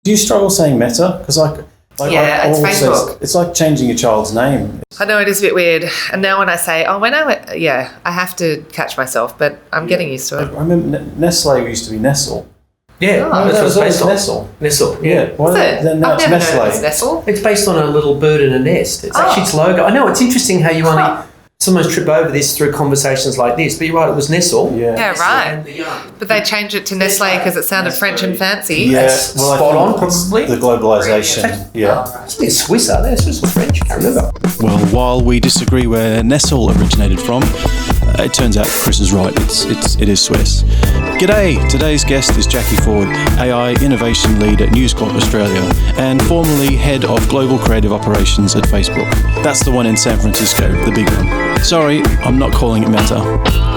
Do you struggle saying Meta? Because it's Facebook. It's like changing your child's name. I know it is a bit weird. And now when I say, I have to catch myself, but I'm getting used to it. I remember Nestle used to be Nestle. Yeah, that's what it's based on. Nestle. Yeah. Then now I've it's never Nestle. known it was Nestle. It's based on a little bird in a nest. It's actually its logo. I know, it's interesting how you only sometimes trip over this through conversations like this, but you're right, it was Nestle. Yeah, right. But they changed it to Nestle because it sounded French and fancy. Yeah, spot on, probably. The globalisation. Yeah. They're Swiss, aren't they? Swiss or French? I can't remember. Well, while we disagree where Nestle originated from, it turns out Chris is right. It is Swiss. G'day! Today's guest is Jacquie Ford, AI Innovation Lead at News Corp Australia and formerly Head of Global Creative Operations at Facebook. That's the one in San Francisco, the big one. Sorry, I'm not calling it Meta.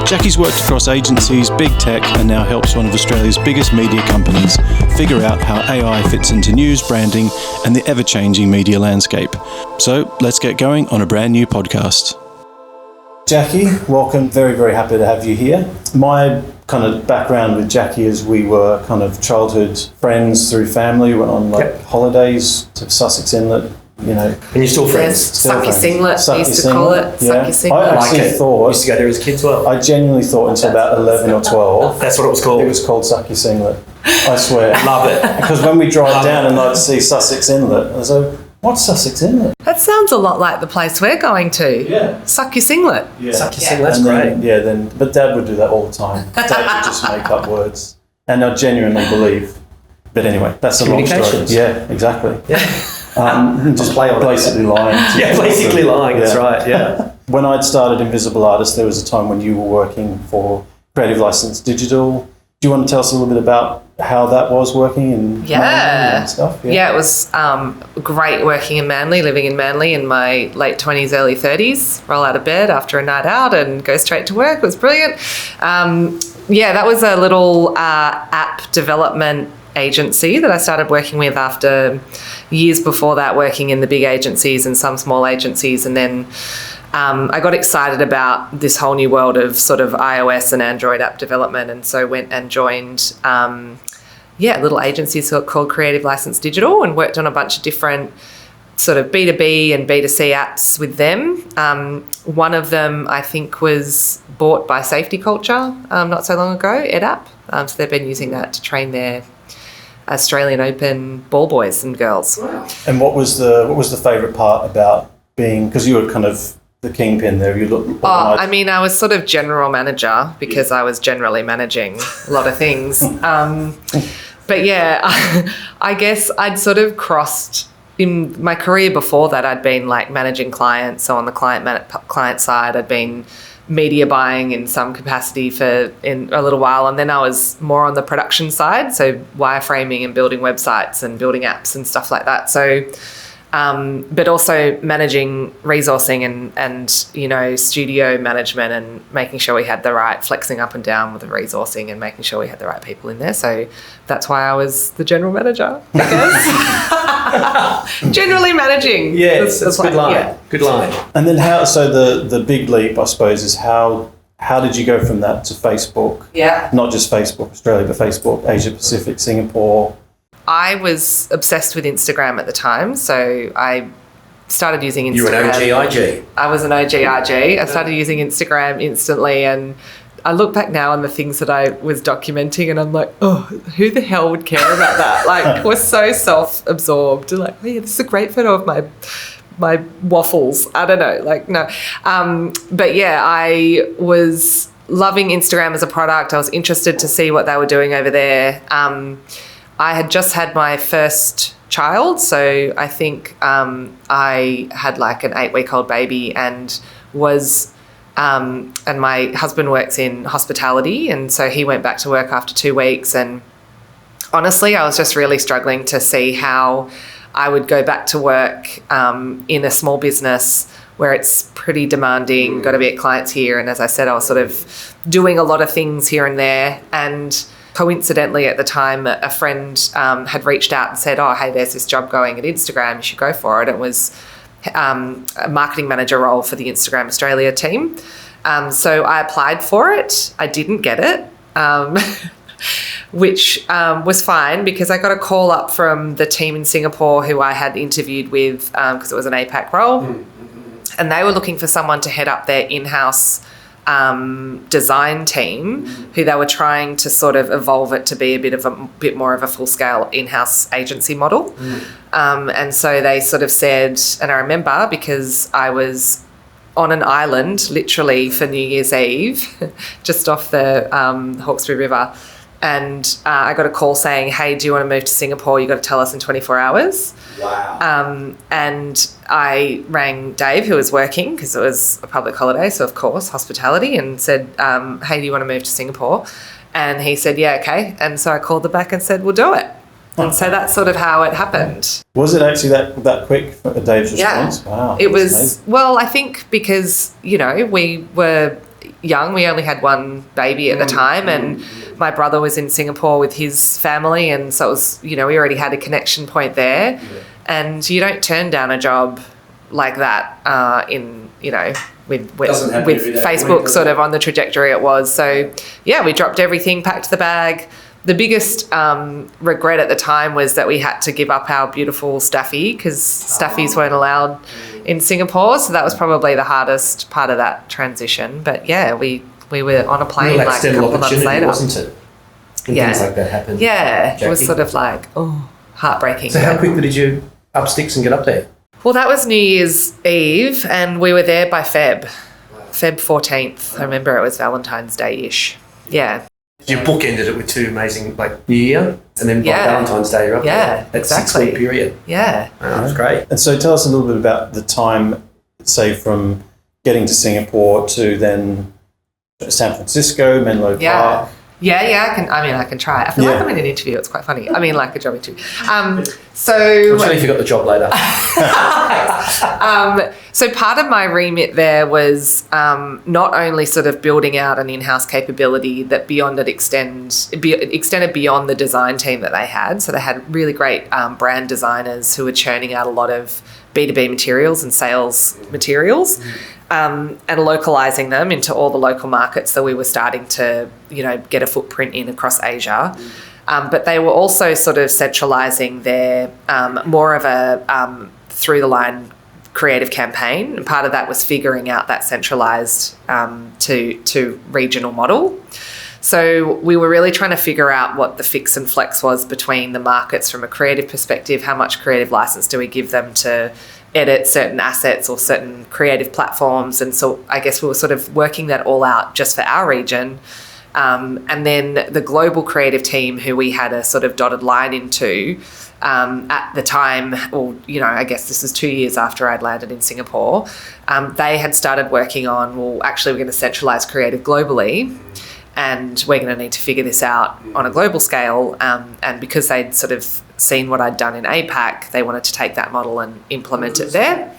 Jacquie's worked across agencies, big tech, and now helps one of Australia's biggest media companies figure out how AI fits into news, branding, and the ever-changing media landscape. So let's get going on a brand new podcast. Jacquie, welcome. Very, very happy to have you here. My kind of background with Jacquie is we were kind of childhood friends through family. We went on holidays to Sussex Inlet, you know. And you're still friends? Suck your singlet, we used to call it. Suck your singlet. I actually thought... used to go there as a kid as well. I genuinely thought until about 11 or 12... That's what it was called? It was called Suck Your Singlet. I swear. Love it. Because when we drive down and I'd see Sussex Inlet, I was like, what's Sussex Inlet? That sounds a lot like the place we're going to. Yeah. Suck your singlet. Yeah. Suck your singlet, that's great. But Dad would do that all the time. Dad would just make up words. And I genuinely believe. But anyway, that's a long story. Yeah, exactly. Yeah. Just play on basically lying. Basically lying, that's right, yeah. When I'd started Invisible Artist, there was a time when you were working for Creative License Digital. Do you want to tell us a little bit about how that was working and stuff? Yeah, it was great working in Manly, living in Manly in my late 20s, early 30s. Roll out of bed after a night out and go straight to work. It was brilliant. That was a little app development agency that I started working with after years before that, working in the big agencies and some small agencies. And then I got excited about this whole new world of sort of iOS and Android app development, and so went and joined a little agency called Creative License Digital and worked on a bunch of different sort of B2B and B2C apps with them. One of them, I think, was bought by Safety Culture not so long ago, EdApp. So they've been using that to train their Australian Open ball boys and girls. Wow. And what was the favourite part about being, because you were kind of the kingpin there, you look... I mean, I was sort of general manager because I was generally managing a lot of things. But yeah, I guess I'd sort of crossed... In my career before that, I'd been like managing clients. So on the client side, I'd been media buying in some capacity in a little while. And then I was more on the production side. So wireframing and building websites and building apps and stuff like that. So, but also managing resourcing and, you know, studio management and making sure we had the right flexing up and down with the resourcing and making sure we had the right people in there. So that's why I was the general manager, I guess. Generally managing. Yeah, that's a good line. Yeah. Good line. And then so the big leap, I suppose, is how did you go from that to Facebook? Yeah. Not just Facebook Australia, but Facebook Asia Pacific, Singapore. I was obsessed with Instagram at the time, so I started using Instagram. You were an OG-IG. I was an OG-IG. I started using Instagram instantly, and I look back now on the things that I was documenting and I'm like, oh, who the hell would care about that? Like, we're so self-absorbed. Like, oh yeah, this is a great photo of my waffles. I don't know, like, no. But yeah, I was loving Instagram as a product. I was interested to see what they were doing over there. I had just had my first child, so I think I had like an 8-week-old baby and was... and my husband works in hospitality, and so he went back to work after 2 weeks. And honestly, I was just really struggling to see how I would go back to work in a small business where it's pretty demanding, got to be at clients here. And as I said, I was sort of doing a lot of things here and there. And coincidentally, at the time, a friend had reached out and said, oh, hey, there's this job going at Instagram. You should go for it. It was a marketing manager role for the Instagram Australia team. So I applied for it. I didn't get it. which was fine because I got a call up from the team in Singapore who I had interviewed with because it was an APAC role. And they were looking for someone to head up their in-house design team, who they were trying to sort of evolve it to be a bit more of a full-scale in-house agency model. And so they sort of said, and I remember because I was on an island literally for New Year's Eve, just off the Hawkesbury River, and I got a call saying, hey, do you want to move to Singapore? You got to tell us in 24 hours. Wow. And I rang Dave, who was working because it was a public holiday, so of course, hospitality, and said, hey, do you want to move to Singapore? And he said, yeah, okay. And so I called them back and said, we'll do it. And so that's sort of how it happened. Was it actually that quick for Dave's response? Yeah. Wow. It was, amazing. well, I think because, you know, we were young. We only had one baby at the time, and my brother was in Singapore with his family, and so it was, you know, we already had a connection point there. Yeah. And you don't turn down a job like that in, you know, with Facebook sort of on the trajectory it was. So, yeah, we dropped everything, packed the bag. The biggest regret at the time was that we had to give up our beautiful staffy because staffies weren't allowed in Singapore. So that was probably the hardest part of that transition. But yeah, we were on a plane like a couple of months later. Wasn't it? When things like that happened. Yeah, Jacquie. It was sort of like, heartbreaking. So how quickly did you up sticks and get up there? Well, that was New Year's Eve and we were there by Feb 14th. I remember it was Valentine's Day-ish. Yeah. You bookended it with two amazing, like, New Year and then by Valentine's Day you're up there. That exactly. 6-week period. Yeah. That was great. And so tell us a little bit about the time, say, from getting to Singapore to then San Francisco, Menlo Park. Yeah, I can try. I feel like I'm in an interview. It's quite funny. I mean, like a job interview. So I'm sure if you got the job later. So part of my remit there was not only sort of building out an in-house capability that extended beyond the design team that they had. So they had really great brand designers who were churning out a lot of B2B materials and sales materials. And localizing them into all the local markets that we were starting to, you know, get a footprint in across Asia. But they were also sort of centralizing their more of a through-the-line creative campaign. And part of that was figuring out that centralized to regional model. So we were really trying to figure out what the fix and flex was between the markets from a creative perspective. How much creative license do we give them to edit certain assets or certain creative platforms? And so I guess we were sort of working that all out just for our region. And then the global creative team, who we had a sort of dotted line into at the time, or, you know, I guess this is 2 years after I'd landed in Singapore, they had started working on, well, actually we're going to centralise creative globally. And we're going to need to figure this out on a global scale. And because they'd sort of seen what I'd done in APAC, they wanted to take that model and implement it there.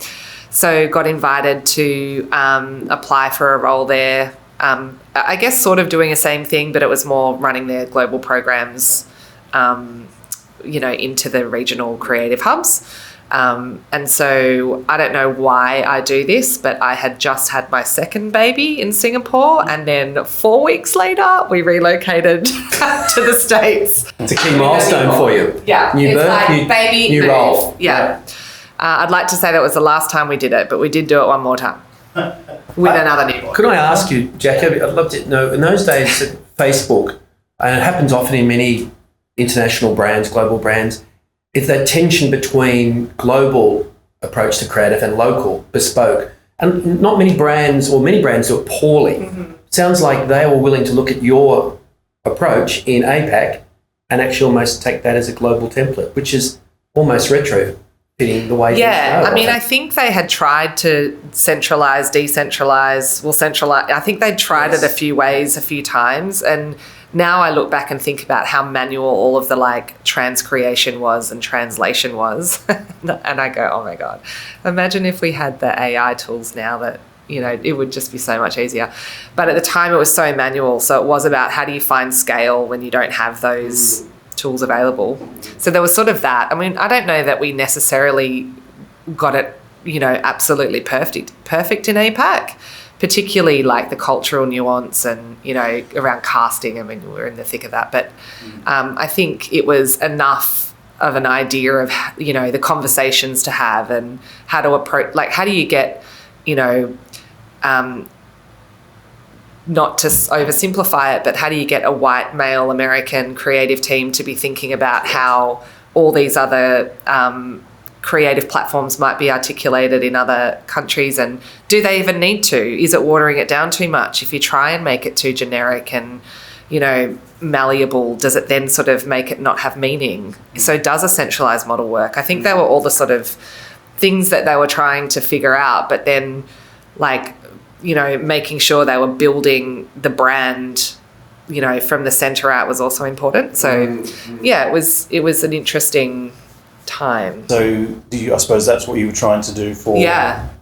So got invited to apply for a role there. I guess sort of doing the same thing, but it was more running their global programs, you know, into the regional creative hubs. And so I don't know why I do this, but I had just had my second baby in Singapore, and then 4 weeks later we relocated to the States. It's a key milestone for you. Yeah. New birth, like baby, new move. role. Yeah. I'd like to say that was the last time we did it, but we did do it one more time with another newborn. Could I ask you, Jacquie, I'd love to know, in those days at Facebook, and it happens often in many international brands, global brands, is that tension between global approach to creative and local, bespoke. And not many brands, or many brands do it poorly. Mm-hmm. Sounds like they were willing to look at your approach in APAC and actually almost take that as a global template, which is almost retrofitting the way. Yeah, I mean, I think they had tried to centralise, decentralise, centralise. I think they'd tried it a few ways, a few times, and now I look back and think about how manual all of the like transcreation was and translation was. And I go, oh my God, imagine if we had the AI tools now that, you know, it would just be so much easier. But at the time it was so manual. So it was about how do you find scale when you don't have those tools available. So there was sort of that. I mean, I don't know that we necessarily got it, you know, absolutely perfect in APAC. particularly like the cultural nuance and, you know, around casting. I mean, we're in the thick of that. But I think it was enough of an idea of, you know, the conversations to have and how to approach, like, how do you get, you know, not to oversimplify it, but how do you get a white male American creative team to be thinking about how all these other creative platforms might be articulated in other countries, and do they even need to? Is it watering it down too much? If you try and make it too generic and, you know, malleable, does it then sort of make it not have meaning? So does a centralized model work? I think they were all the sort of things that they were trying to figure out, but then, like, you know, making sure they were building the brand, you know, from the center out was also important. So yeah, it was an interesting time. So I suppose that's what you were trying to do for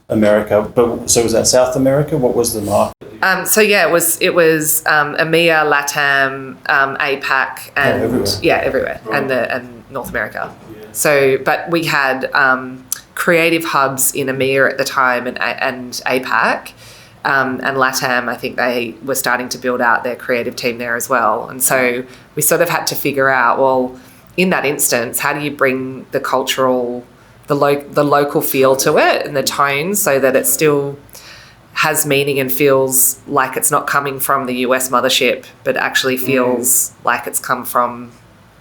America. But so was that South America? What was the market? So yeah, it was EMEA, LATAM, APAC, and everywhere, right. and North America. Yeah. So, but we had creative hubs in EMEA at the time and APAC. And LATAM, I think they were starting to build out their creative team there as well. And so we sort of had to figure out, well, in that instance, how do you bring the cultural, the local feel to it and the tone so that it still has meaning and feels like it's not coming from the US mothership, but actually feels like it's come from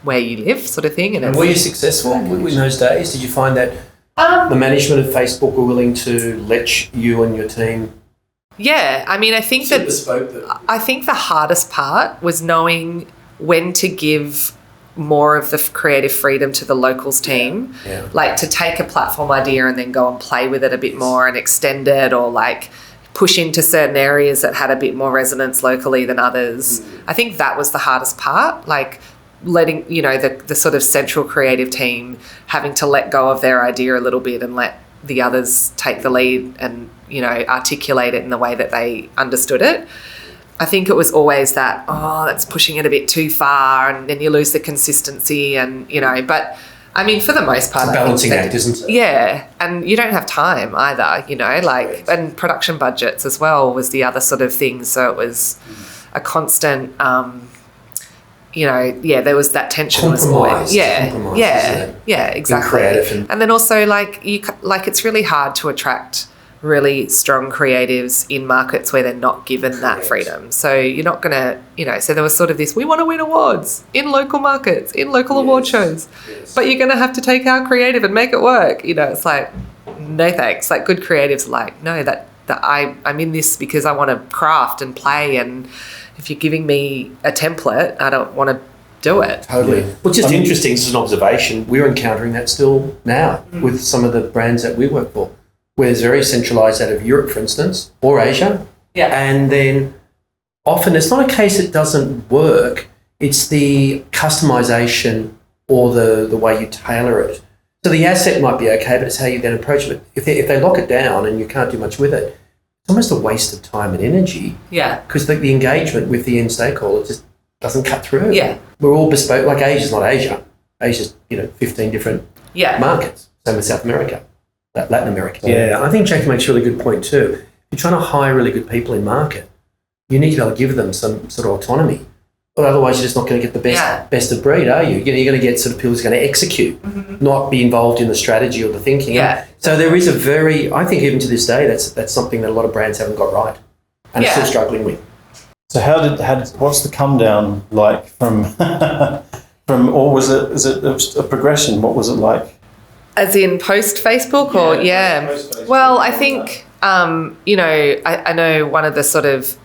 where you live, sort of thing. And were you successful in those days? Did you find that the management of Facebook were willing to let you and your team? Yeah, I mean, I think the hardest part was knowing when to give more of the creative freedom to the locals team, like to take a platform idea and then go and play with it a bit more and extend it, or like push into certain areas that had a bit more resonance locally than others. I think that was the hardest part, like letting, you know, the sort of central creative team having to let go of their idea a little bit and let the others take the lead and, you know, articulate it in the way that they understood it. I think it was always that, that's pushing it a bit too far, and then you lose the consistency, and, you know, but I mean, for the most part, it's a balancing act, isn't it? Yeah, and you don't have time either, you know, like, and production budgets as well was the other sort of thing. So it was a constant, you know, there was that tension. Compromise, exactly. Creative and then also, like, it's really hard to attract really strong creatives in markets where they're not given that freedom. So you're not going to, you know, so there was sort of this, we want to win awards in local markets, in local award shows, but you're going to have to take our creative and make it work. You know, it's like, no thanks. Like, good creatives are like, no, that I'm in this because I want to craft and play, and if you're giving me a template, I don't want to do it. Totally. Well, just interesting, as an observation, we're encountering that still now with some of the brands that we work for, where it's very centralised out of Europe, for instance, or Asia. Yeah. And then often it's not a case it doesn't work, it's the customisation or the way you tailor it. So the asset might be okay, but it's how you then approach it. If they lock it down and you can't do much with it, it's almost a waste of time and energy. Yeah. Because the engagement with the end stakeholder just doesn't cut through. Yeah. We're all bespoke. Like, Asia's not Asia. Asia's, 15 different markets. Same with South America. Latin America. Yeah, I think Jacquie makes a really good point too. If you're trying to hire really good people in market, you need to be able to give them some sort of autonomy. But otherwise, you're just not going to get the best of breed, are you? You're going to get sort of people who's going to execute, not be involved in the strategy or the thinking. Yeah. So there is I think even to this day, that's something that a lot of brands haven't got right and are still struggling with. So what's the come down like from, or was it a progression? What was it like? As in post-Facebook or, post-Facebook. Well, I think, I know one of the sort of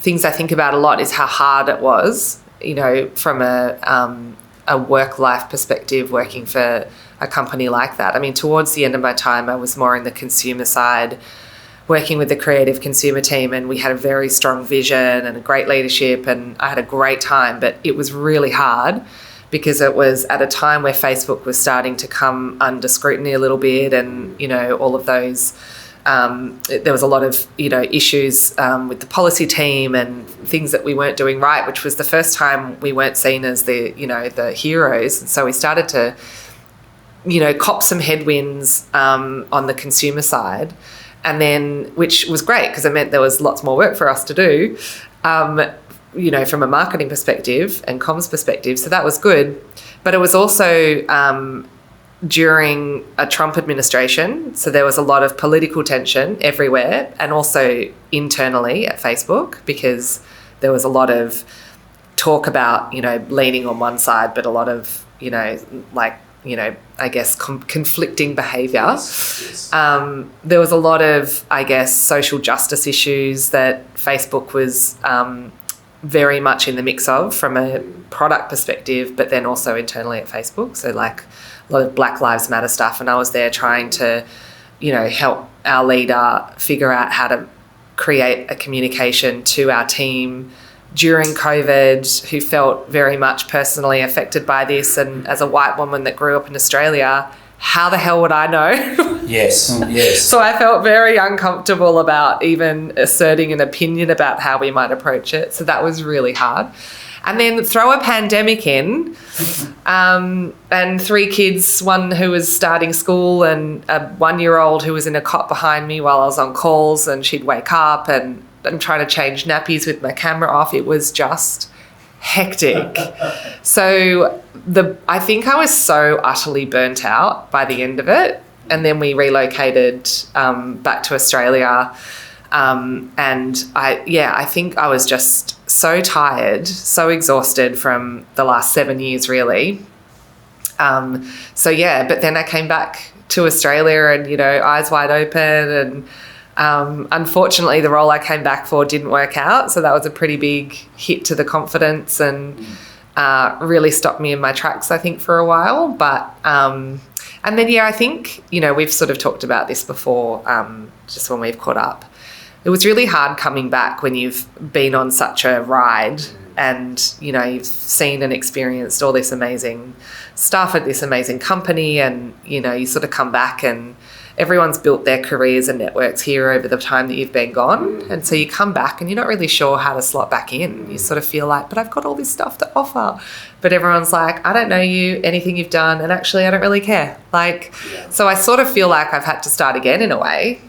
things I think about a lot is how hard it was, you know, from a work-life perspective working for a company like that. I mean, towards the end of my time, I was more in the consumer side, working with the creative consumer team, and we had a very strong vision and a great leadership, and I had a great time, but it was really hard because it was at a time where Facebook was starting to come under scrutiny a little bit, and, you know, all of those, there was a lot of, you know, issues with the policy team and things that we weren't doing right, which was the first time we weren't seen as the, you know, the heroes. And so we started to, you know, cop some headwinds on the consumer side. and then, which was great because it meant there was lots more work for us to do, from a marketing perspective and comms perspective. So that was good. But it was also during a Trump administration. So there was a lot of political tension everywhere, and also internally at Facebook, because there was a lot of talk about, leaning on one side, but a lot of, I guess, conflicting behaviour. Yes. There was a lot of, I guess, social justice issues that Facebook was very much in the mix of from a product perspective, but then also internally at Facebook. So like a lot of Black Lives Matter stuff. And I was there trying to, help our leader figure out how to create a communication to our team during COVID, who felt very much personally affected by this. And as a white woman that grew up in Australia, how the hell would I know? Yes, yes. So I felt very uncomfortable about even asserting an opinion about how we might approach it. So that was really hard. And then throw a pandemic in, and 3 kids, one who was starting school and a 1-year-old who was in a cot behind me while I was on calls, and she'd wake up and I'm trying to change nappies with my camera off. It was just hectic. So I think I was so utterly burnt out by the end of it. And then we relocated back to Australia. And I think I was just so tired, so exhausted from the last 7 years, really. But then I came back to Australia and, eyes wide open, and unfortunately the role I came back for didn't work out. So that was a pretty big hit to the confidence and really stopped me in my tracks, I think, for a while. But and then, I think, we've sort of talked about this before, just when we've caught up. It was really hard coming back when you've been on such a ride and, you've seen and experienced all this amazing stuff at this amazing company, and, you sort of come back and everyone's built their careers and networks here over the time that you've been gone. And so you come back and you're not really sure how to slot back in. You sort of feel like, but I've got all this stuff to offer. But everyone's like, I don't know you, anything you've done, and actually I don't really care. So I sort of feel like I've had to start again in a way.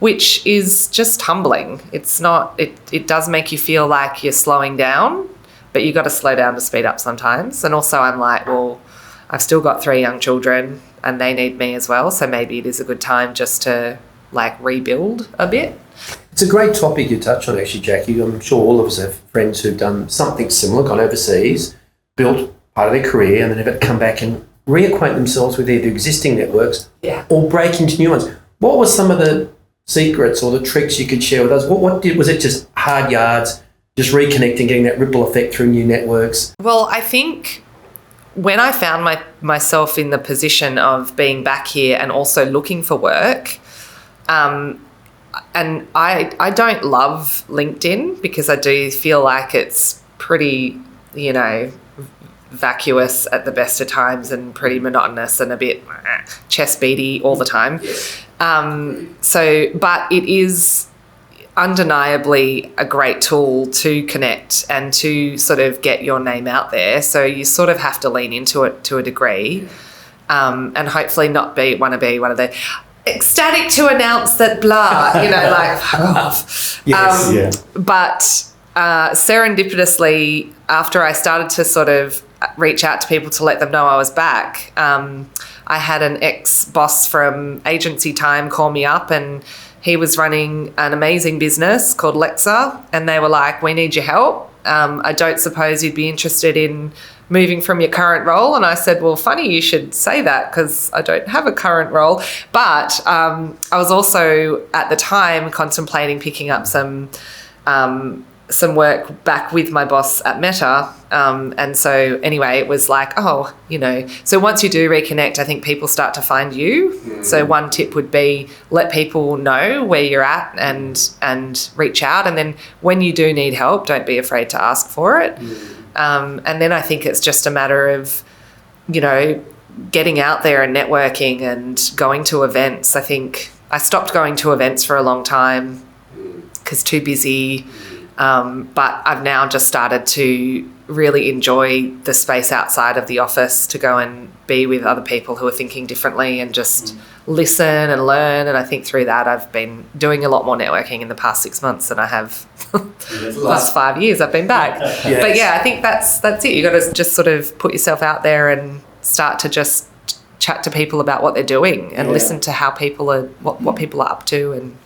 Which is just humbling. It's not, it does make you feel like you're slowing down, but you got to slow down to speed up sometimes. And also I'm like, well, I've still got 3 young children and they need me as well. So maybe it is a good time just to rebuild a bit. It's a great topic you touch on, actually, Jacquie. I'm sure all of us have friends who've done something similar, gone overseas, built part of their career, and then have to come back and reacquaint themselves with either existing networks or break into new ones. What were some of the secrets or the tricks you could share with us? Was it just hard yards, just reconnecting, getting that ripple effect through new networks? Well, I think when I found myself in the position of being back here and also looking for work, and I don't love LinkedIn because I do feel like it's pretty, vacuous at the best of times and pretty monotonous and a bit chest beaty all the time. But it is undeniably a great tool to connect and to sort of get your name out there. So you sort of have to lean into it to a degree, and hopefully not want to be one of the ecstatic to announce that blah, fuck off. Yes, But serendipitously, after I started to sort of reach out to people to let them know I was back, I had an ex-boss from agency time call me up, and he was running an amazing business called Lexa, and they were like, we need your help. I don't suppose you'd be interested in moving from your current role. And I said, well, funny you should say that because I don't have a current role. But I was also at the time contemplating picking up some work back with my boss at Meta. And so anyway, it was like, so once you do reconnect, I think people start to find you. Mm. So one tip would be let people know where you're at and reach out. And then when you do need help, don't be afraid to ask for it. Mm. And then I think it's just a matter of, getting out there and networking and going to events. I think I stopped going to events for a long time because too busy. But I've now just started to really enjoy the space outside of the office to go and be with other people who are thinking differently and just listen and learn. And I think through that I've been doing a lot more networking in the past 6 months than I have the last 5 years I've been back. Yes. But yeah, I think that's it. You got to just sort of put yourself out there and start to just chat to people about what they're doing and listen to how people are, what people are up to, and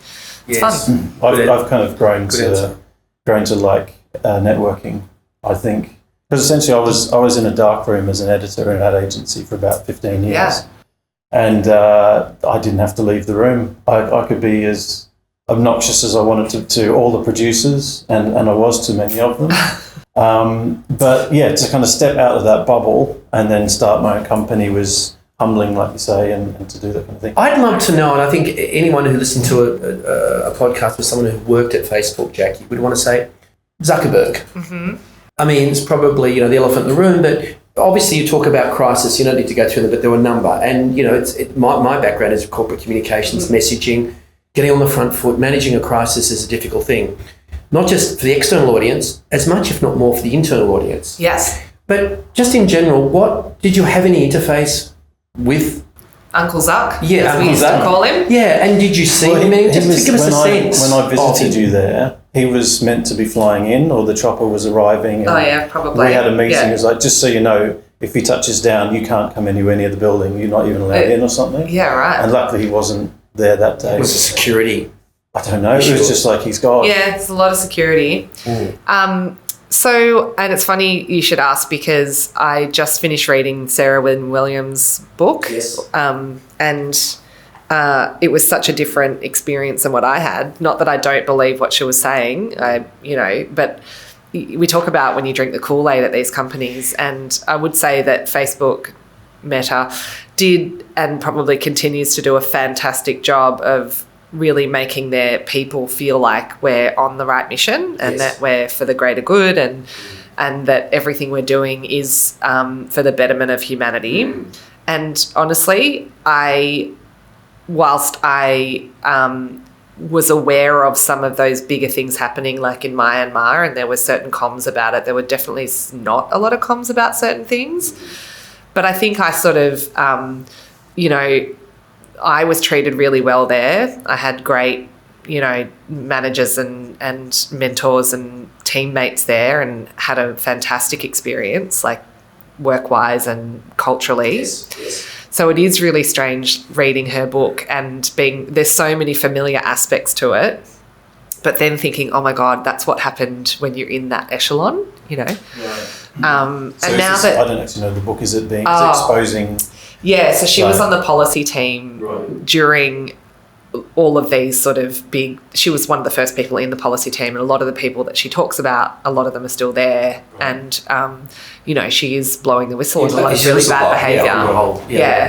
it's fun. I've kind of grown to like networking, I think, because essentially I was in a dark room as an editor in an ad agency for about 15 years. Yeah. And I didn't have to leave the room. I could be as obnoxious as I wanted to all the producers, and I was to many of them. But yeah, to kind of step out of that bubble and then start my own company was humbling, like you say, and to do that kind of thing. I'd love to know, and I think anyone who listened to a podcast with someone who worked at Facebook, Jackie, would want to say Zuckerberg. Mm-hmm. I mean, it's probably, the elephant in the room, but obviously you talk about crisis, you don't need to go through them, but there were a number. And, my background is corporate communications, messaging, getting on the front foot, managing a crisis is a difficult thing. Not just for the external audience, as much, if not more, for the internal audience. Yes. But just in general, did you have any interface with Uncle Zuck, Yeah, as Uncle we used Zuck. to call him. Yeah, and did you see him? Just to give us a sense. When I visited of him. you there, he was meant to be flying in, or the chopper was arriving. Oh yeah, probably. We had a meeting. Yeah. It was like, just so you know, if he touches down, you can't come anywhere near the building. You're not even allowed in, or something. Yeah, right. And luckily, he wasn't there that day. Was it security? I don't know. It was just like he's God. Yeah, it's a lot of security. So, and it's funny you should ask, because I just finished reading Sarah Wynne Williams' book. Yes. And it was such a different experience than what I had. Not that I don't believe what she was saying, but we talk about when you drink the Kool-Aid at these companies, and I would say that Facebook, Meta, did and probably continues to do a fantastic job of really making their people feel like we're on the right mission, and that we're for the greater good, and that everything we're doing is for the betterment of humanity. And honestly, whilst I was aware of some of those bigger things happening, like in Myanmar, and there were certain comms about it, there were definitely not a lot of comms about certain things. But I think I sort of, I was treated really well there. I had great, managers and mentors and teammates there, and had a fantastic experience, like work-wise and culturally. Yes. So it is really strange reading her book and there's so many familiar aspects to it, but then thinking, oh my God, that's what happened when you're in that echelon, Right. So and I don't actually know the book. Is it exposing? Yeah, so she was on the policy team during all of these sort of big... She was one of the first people in the policy team, and a lot of the people that she talks about, a lot of them are still there. And, she is blowing the whistle on a lot of really bad behaviour.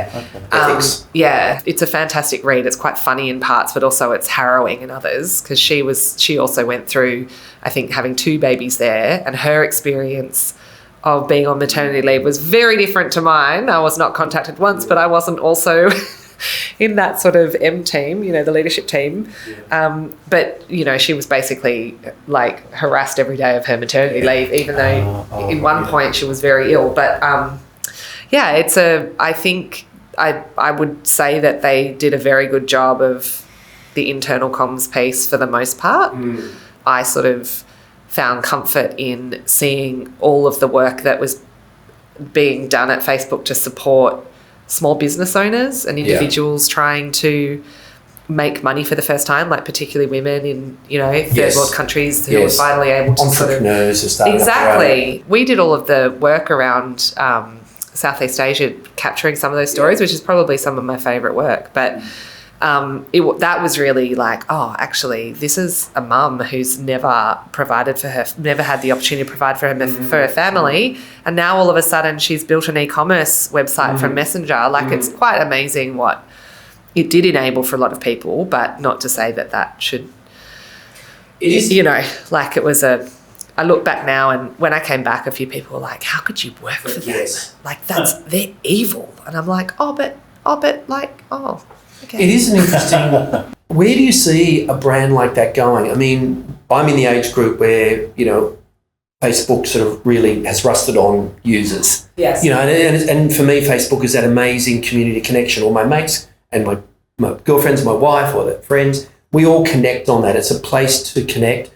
Ethics. It's a fantastic read. It's quite funny in parts, but also it's harrowing in others, because she also went through, I think, having 2 babies there, and her experience of being on maternity leave was very different to mine. I was not contacted once, but I wasn't also in that sort of M team, the leadership team. But, she was basically like harassed every day of her maternity leave, even though in one point she was very ill. But I think I would say that they did a very good job of the internal comms piece for the most part. I sort of found comfort in seeing all of the work that was being done at Facebook to support small business owners and individuals trying to make money for the first time, like particularly women in, third world countries who are finally able to entrepreneurs who started Exactly. We did all of the work around Southeast Asia, capturing some of those stories, which is probably some of my favourite work. But that was really like, oh, actually, this is a mum who's never had the opportunity to provide for her family, and now all of a sudden she's built an e-commerce website from Messenger. Like, it's quite amazing what it did enable for a lot of people, but not to say that should. It is, it was I look back now, and when I came back, a few people were like, "How could you work for that? Yes. Like, they're evil." And I'm like, okay. It is an interesting... Where do you see a brand like that going? I mean, I'm in the age group where, Facebook sort of really has rusted on users. Yes. You know, and for me, Facebook is that amazing community connection. All my mates and my girlfriends, my wife, or their friends, we all connect on that. It's a place to connect.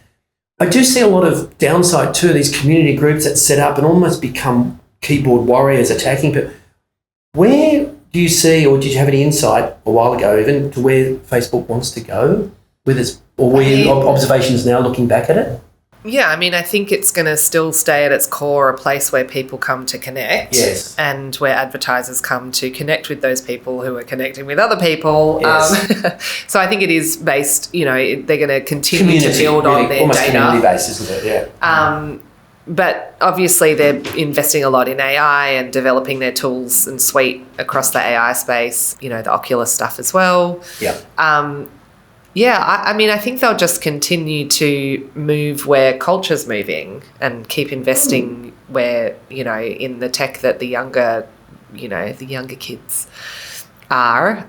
I do see a lot of downside too, these community groups that set up and almost become keyboard warriors attacking. But where do you see, or did you have any insight a while ago even to where Facebook wants to go with its, or were your observations now looking back at it? Yeah, I mean, I think it's going to still stay at its core a place where people come to connect. Yes. And where advertisers come to connect with those people who are connecting with other people. Yes. So I think it is based, you know, they're going to continue to build really, on their almost data. community based, isn't it? Yeah. But obviously they're investing a lot in AI and developing their tools and suite across the AI space, you know, the Oculus stuff as well. Yeah. I mean, I think they'll just continue to move where culture's moving and keep investing where, you know, in the tech that the younger kids are.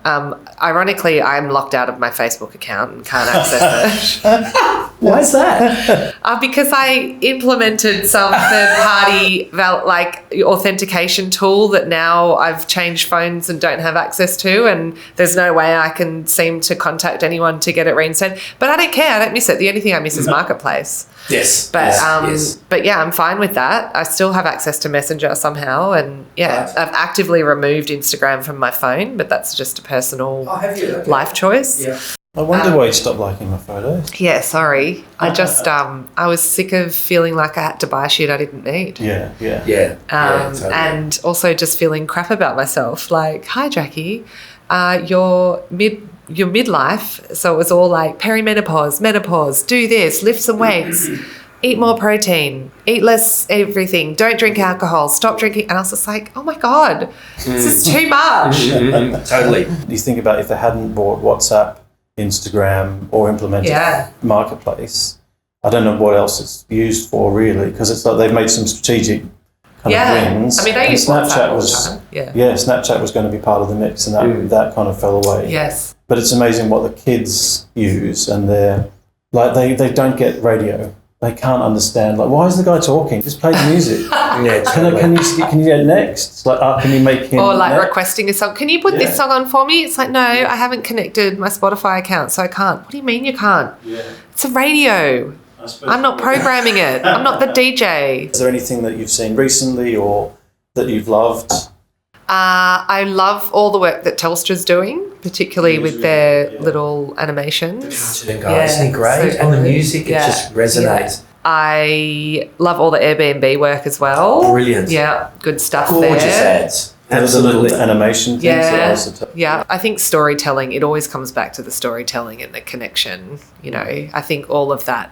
Ironically, I'm locked out of my Facebook account and can't access it. Why is that? Because I implemented some third-party authentication tool that now I've changed phones and don't have access to, and there's no way I can seem to contact anyone to get it reinstated. But I don't care. I don't miss it. The only thing I miss is Marketplace. Yes. But yes. but yeah, I'm fine with that. I still have access to Messenger somehow, and yeah, Right. I've actively removed Instagram from my phone, but that's just a personal life choice. Yeah. I wonder why you stopped liking my photos. Yeah, sorry. I just I was sick of feeling like I had to buy shit I didn't need. Yeah. Totally. And also just feeling crap about myself. Like, hi Jackie, you're midlife, so it was all like perimenopause, menopause, do this, lift some weights, eat more protein, eat less everything, don't drink alcohol, stop drinking. And I was just like, oh my God, this is too much. Totally. You think about if they hadn't bought WhatsApp, Instagram, or implemented Marketplace, I don't know what else it's used for really, because it's like they've made some strategic kind of wins. I mean, I use WhatsApp all the time. Yeah. Snapchat was going to be part of the mix, and that kind of fell away. Yes. But it's amazing what the kids use, and they're like they don't get radio. They can't understand. Like, why is the guy talking? Just play the music. Yeah, totally. Can you get next? It's like, can you make him? Or like next? requesting a song. Can you put this song on for me? It's like, no, I haven't connected my Spotify account, so I can't. What do you mean you can't? Yeah. It's a radio. I'm not programming it. I'm not the DJ. Is there anything that you've seen recently or that you've loved? I love all the work that Telstra's doing, particularly with their little animations. Cartoon guys, isn't it great? so And the good. music, it just resonates. I love all the Airbnb work as well. Brilliant. Yeah, good stuff Gorgeous there. ads. There's a little Absolutely. animation things that Yeah, also yeah. I think storytelling, it always comes back to the storytelling and the connection. You know, I think all of that,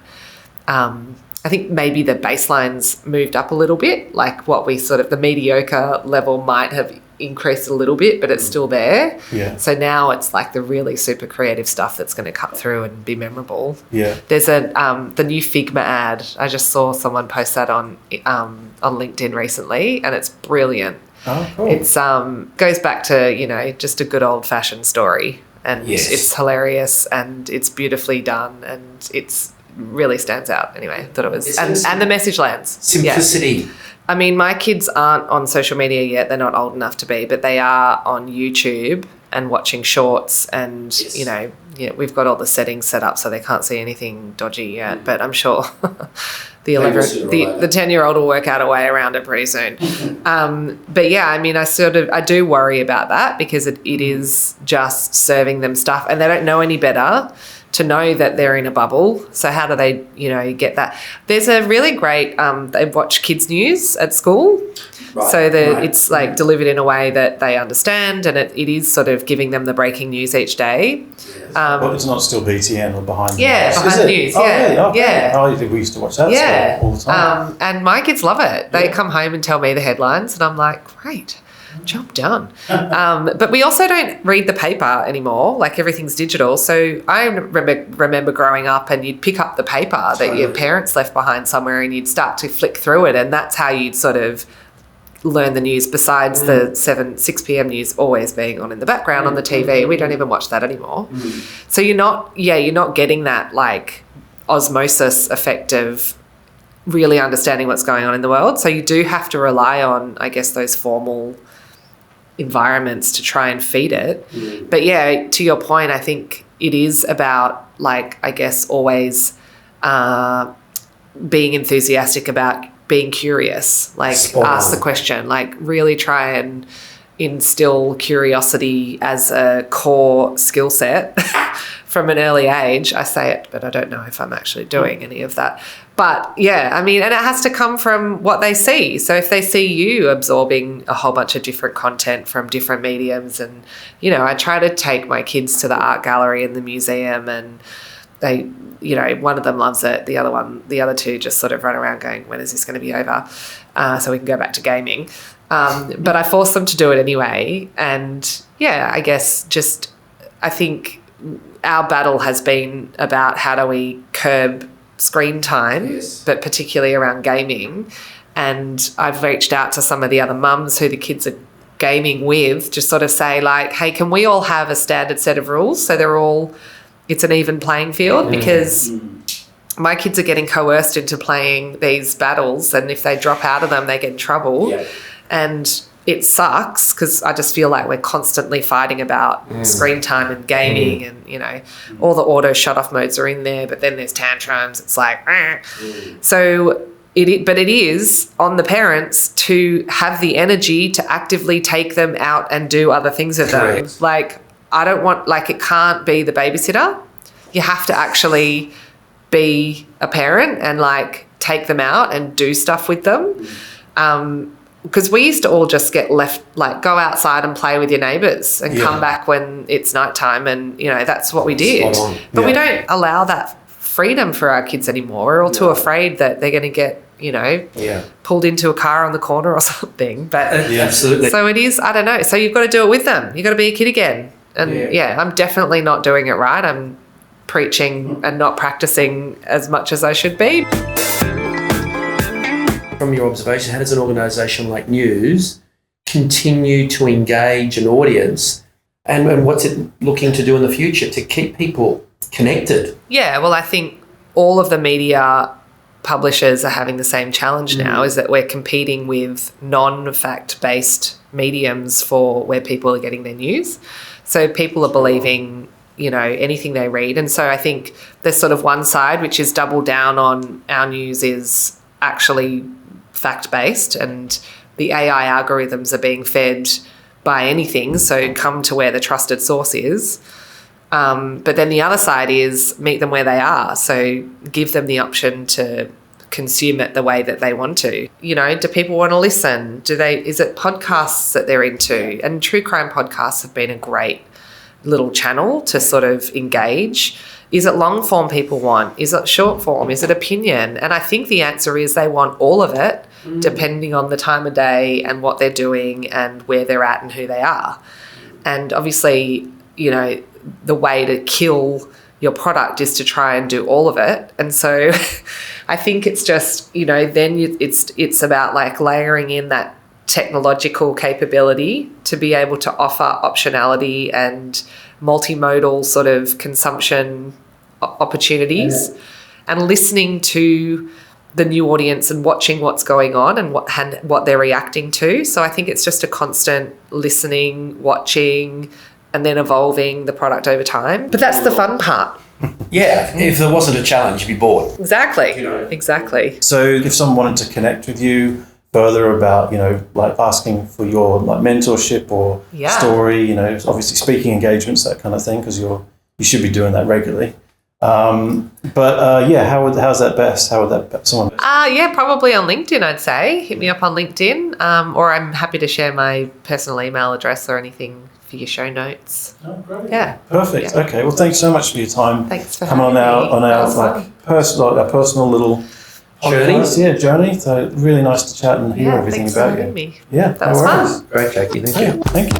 I think maybe the baseline's moved up a little bit, like what we sort of, the mediocre level might have increased a little bit, but it's still there. Yeah. So now it's like the really super creative stuff that's going to cut through and be memorable. Yeah. There's the new Figma ad. I just saw someone post that on LinkedIn recently, and it's brilliant. Oh, cool. It's goes back to, you know, just a good old fashioned story, and it's hilarious and it's beautifully done and it's really stands out. Anyway, thought it was, and the message lands. Simplicity. Yeah. I mean, my kids aren't on social media yet. They're not old enough to be, but they are on YouTube and watching shorts, and you know, we've got all the settings set up so they can't see anything dodgy yet. But I'm sure the 10-year-old will work out a way around it pretty soon. But yeah, I mean, I do worry about that because it is just serving them stuff, and they don't know any better to know that they're in a bubble. So how do they, you know, get that? There's a really great, they watch kids news at school. Right, so it's like delivered in a way that they understand, and it is sort of giving them the breaking news each day. But it's not still BTN or behind the news. Behind the news. Oh, really? Okay. Yeah. Oh, we used to watch that at school all the time. And my kids love it. They come home and tell me the headlines, and I'm like, great. Job done. But we also don't read the paper anymore. Like, everything's digital. So I remember growing up, and you'd pick up the paper that your parents left behind somewhere, and you'd start to flick through it, and that's how you'd sort of learn the news, besides the 6 p.m. news always being on in the background on the TV. We don't even watch that anymore. So you're not getting that like osmosis effect of really understanding what's going on in the world. So you do have to rely on, I guess, those formal environments to try and feed it. But yeah, to your point, I think it is about, like, I guess, always being enthusiastic about being curious, like ask the question, like really try and instill curiosity as a core skill set from an early age. I say it, but I don't know if I'm actually doing any of that. But yeah, I mean, and it has to come from what they see. So if they see you absorbing a whole bunch of different content from different mediums, and, you know, I try to take my kids to the art gallery and the museum, and they, you know, one of them loves it. The other two just sort of run around going, when is this going to be over? So we can go back to gaming. But I force them to do it anyway. And yeah, I guess I think our battle has been about how do we curb screen time, but particularly around gaming. And I've reached out to some of the other mums who the kids are gaming with, just sort of say, like, hey, can we all have a standard set of rules so it's an even playing field? Because my kids are getting coerced into playing these battles, and if they drop out of them, they get in trouble. And it sucks because I just feel like we're constantly fighting about screen time and gaming, and, you know, all the auto shut-off modes are in there, but then there's tantrums. It's like, so it is on the parents to have the energy to actively take them out and do other things with them. Like, I don't want, like, it can't be the babysitter. You have to actually be a parent and, like, take them out and do stuff with them. Because we used to all just get left, like, go outside and play with your neighbours and come back when it's nighttime, and, you know, that's what we did. But we don't allow that freedom for our kids anymore. We're all too afraid that they're going to get, you know, pulled into a car on the corner or something. But absolutely. So it is, I don't know. So you've got to do it with them. You've got to be a kid again. And I'm definitely not doing it right. I'm preaching and not practicing as much as I should be. From your observation, how does an organisation like News continue to engage an audience, and what's it looking to do in the future to keep people connected? Yeah, well, I think all of the media publishers are having the same challenge now, is that we're competing with non-fact-based mediums for where people are getting their news. So people are believing, you know, anything they read. And so I think there's sort of one side, which is double down on our news is actually fact-based, and the AI algorithms are being fed by anything, so come to where the trusted source is. But then the other side is meet them where they are, so give them the option to consume it the way that they want to. You know, do people want to listen? Is it podcasts that they're into? And true crime podcasts have been a great little channel to sort of engage. Is it long form people want? Is it short form? Is it opinion? And I think the answer is they want all of it, depending on the time of day and what they're doing and where they're at and who they are. And obviously, you know, the way to kill your product is to try and do all of it. And so I think it's just, you know, then it's about, like, layering in that technological capability to be able to offer optionality and multimodal sort of consumption opportunities, and listening to the new audience and watching what's going on and what they're reacting to. So I think it's just a constant listening, watching, and then evolving the product over time. But that's the fun part. Yeah, if there wasn't a challenge, you'd be bored. Exactly, you know. Exactly. So if someone wanted to connect with you further about, you know, like asking for your, like, mentorship or story, you know, obviously speaking engagements, that kind of thing, because you should be doing that regularly. How's that best? How would that someone? Probably on LinkedIn, I'd say. Hit me up on LinkedIn, or I'm happy to share my personal email address or anything for your show notes. Oh, great. Yeah. Perfect. Yeah. Okay. Well, thanks so much for your time. Thanks for coming having me. on our personal little journey. So really nice to chat and hear everything about you. Me. Yeah, that was fun. Great, Jacquie. Thank you. Thank you.